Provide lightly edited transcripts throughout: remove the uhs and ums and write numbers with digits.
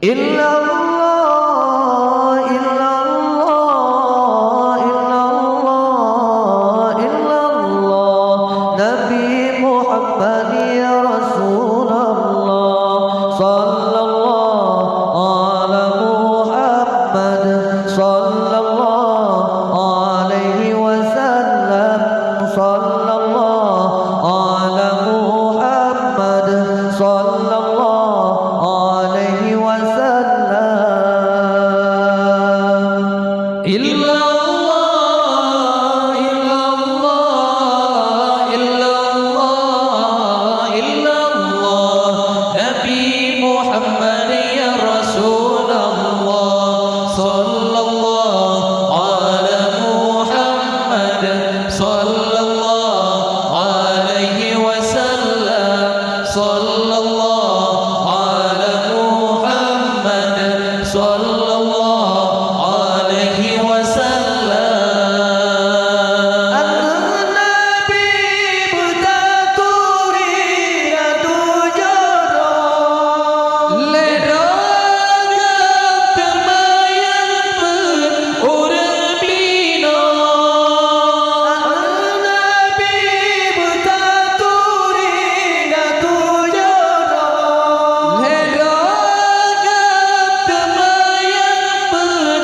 illallah illallah illallah illallah Nabi Muhammad ya Rasulullah sallallahu ala Muhammad sallallahu alaihi wasallam sallallahu ala Muhammad sallallahu alaihi wasallam illallah illallah illallah illallah Nabi Muhammad ya Rasulullah sallallahu ala Muhammad sallallahu alaihi wasallam sallallahu ala Muhammad sallallahu alaihi wasallam An-Nabi bertakuri adu jodoh ledang termayang urang bina An-Nabi bertakuri adu jodoh ledang termayang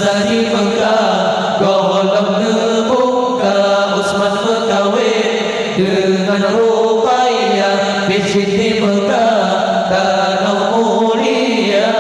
masa di Mekah golong ngebuka Utsman berkawin dengan Ruqayyah di Siti Mekah tanah mulia.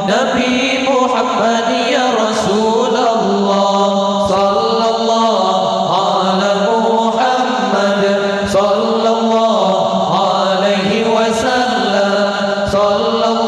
Nabi Muhammad ya Rasulullah sallallahu ala Muhammad sallallahu alaihi wasallam sallallahu